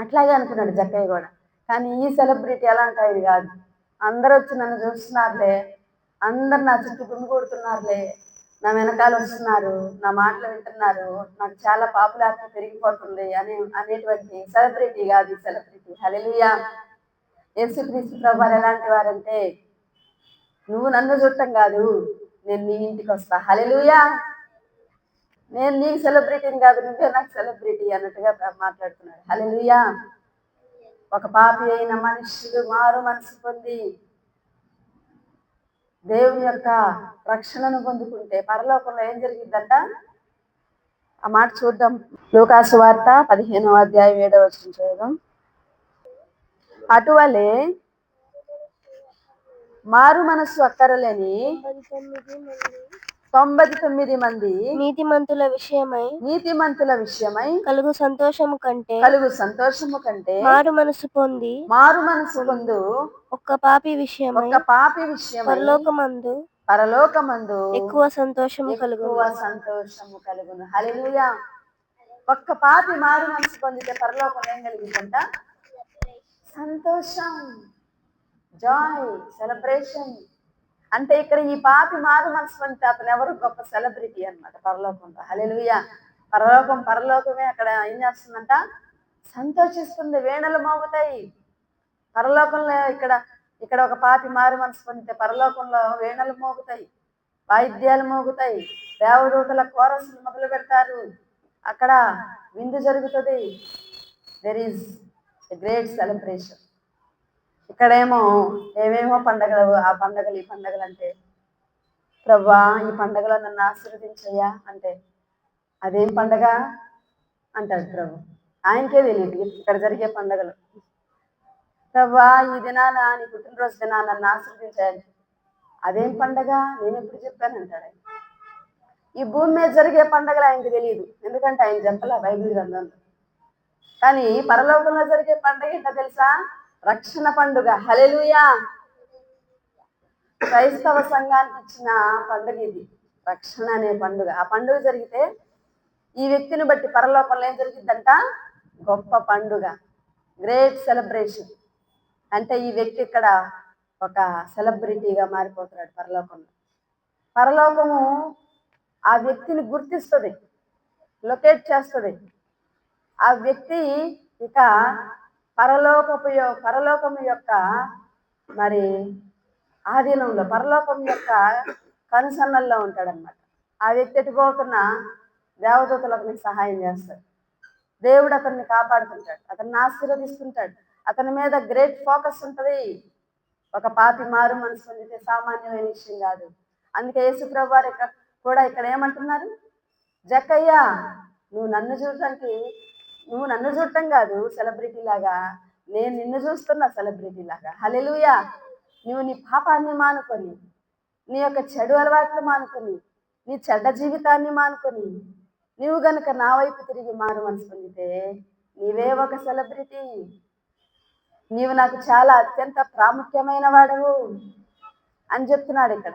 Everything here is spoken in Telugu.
అట్లాగే అనుకున్నాడు జక్కయ్య కూడా. కానీ ఈ సెలబ్రిటీ ఎలాంటి ఆయన కాదు. అందరూ వచ్చి నన్ను చూస్తున్నారులే, అందరు నా చుట్టూ గుమిగూడుతున్నారులే, నా వెనకాల వస్తున్నారు, నా మాటలు వింటున్నారు, నాకు చాలా పాపులారిటీ పెరిగిపోతుంది అనేటువంటి సెలబ్రిటీ కాదు ఈ సెలబ్రిటీ. హల్లెలూయా. యేసుక్రీస్తు ప్రభువారు ఎలాంటి వారంటే, నువ్వు నన్ను చూడటం కాదు, నేను నీ ఇంటికి వస్తా. హల్లెలూయా. నేను నీకు సెలబ్రిటీని కాదు, నువ్వే నాకు సెలబ్రిటీ అన్నట్టుగా మాట్లాడుతున్నాడు. హల్లెలూయా. ఒక పాపి అయిన మనుషుడు మారు మనసు పొంది దేవుని యొక్క రక్షణను పొందుకుంటే పరలోకంలో ఏం జరిగిందంట? ఆ మాట చూద్దాం. లూకాసు వార్త 15వ అధ్యాయం 7వ వచనం చూద్దాం. అటువలే మారు మనస్సు అక్కరలేని 99 మంది నీతిమంతుల విషయమై కలుగు సంతోషము కంటే మారు మనసు పొందు ఒక్క పాపి విషయమై పరలోకమందు ఎక్కువ సంతోషము కలుగును. హల్లెలూయా. ఒక్క పాపి మారు మనసు పొందితే పరలోకంలో ఏం కలిగిందంట? సంతోషం, జాయ్, సెలబ్రేషన్. అంటే ఇక్కడ ఈ పాపి మారు మనసు పొందితే అతను ఎవరు? గొప్ప సెలబ్రిటీ అన్నమాట పరలోకంలో. హల్లెలూయా. పరలోకమే అక్కడ ఏం చేస్తుందంట? సంతోషిస్తుంది, వీణలు మోగుతాయి. పరలోకంలో ఇక్కడ ఒక పాపి మారు మనసు పొందితే పరలోకంలో వీణలు మోగుతాయి, వాయిద్యాలు మోగుతాయి, దేవదూతల కోరస్లు మొదలు పెడతారు, అక్కడ విందు జరుగుతుంది. There is a great celebration. ఇక్కడేమో ఏమేమో పండగలు, ఆ పండగలు ఈ పండగలు అంటే, ప్రభువా ఈ పండగలో నన్ను ఆశీర్వదించయ్యా అంటే, అదేం పండగ అంటాడు ప్రభు. ఆయనకే తెలియదు ఇక్కడ జరిగే పండగలు. ప్రభువా ఈ దినాన నీ పుట్టినరోజు దినాన నన్ను ఆశీర్వదించాలి, అదేం పండగ, నేను ఎప్పుడు చెప్పాను అంటాడు ఆయన. ఈ భూమి మీద జరిగే పండగలు ఆయనకు తెలియదు, ఎందుకంటే ఆయన చెప్పలే బైబిల్ గ్రంథంలో. కానీ పరలోకంలో జరిగే పండుగ ఏంటో తెలుసా? రక్షణ పండుగ. హల్లెలూయా. క్రైస్తవ సంఘానికి ఇచ్చిన పండుగ ఇది, రక్షణ అనే పండుగ. ఆ పండుగ జరిగితే ఈ వ్యక్తిని బట్టి పరలోకంలో ఏం జరిగిద్దంట? గొప్ప పండుగ, గ్రేట్ సెలబ్రేషన్. అంటే ఈ వ్యక్తి ఇక్కడ ఒక సెలబ్రిటీగా మారిపోతున్నాడు పరలోకంలో. పరలోకము ఆ వ్యక్తిని గుర్తిస్తుంది, లొకేట్ చేస్తుంది. ఆ వ్యక్తి ఇక పరలోకము యొక్క మరి ఆధీనంలో, పరలోకం యొక్క కనుసన్నల్లో ఉంటాడనమాట. ఆ వ్యక్తి ఎటుపోతున్నా దేవదూతలు అతనికి సహాయం చేస్తాడు, దేవుడు అతన్ని కాపాడుతుంటాడు, అతన్ని ఆశీర్వదిస్తుంటాడు, అతని మీద గ్రేట్ ఫోకస్ ఉంటుంది. ఒక పాపి మారు మనసు పొందితే సామాన్యమైన విషయం కాదు. అందుకే యేసుప్రభు వారు కూడా ఇక్కడ ఏమంటున్నారు? జక్కయ్య, నువ్వు నన్ను చూడటం కాదు సెలబ్రిటీ లాగా, నేను నిన్ను చూస్తున్నా సెలబ్రిటీ లాగా. హల్లెలూయా. నువ్వు నీ పాపాన్ని మానుకొని, నీ యొక్క చెడు అలవాట్లు మానుకొని, నీ చెడ్డ జీవితాన్ని మానుకొని, నువ్వు గనుక నా వైపు తిరిగి మారు మనసు పొందితే నీవే ఒక సెలబ్రిటీ, నీవు నాకు చాలా అత్యంత ప్రాముఖ్యమైన వాడవు అని చెప్తున్నాడు ఇక్కడ.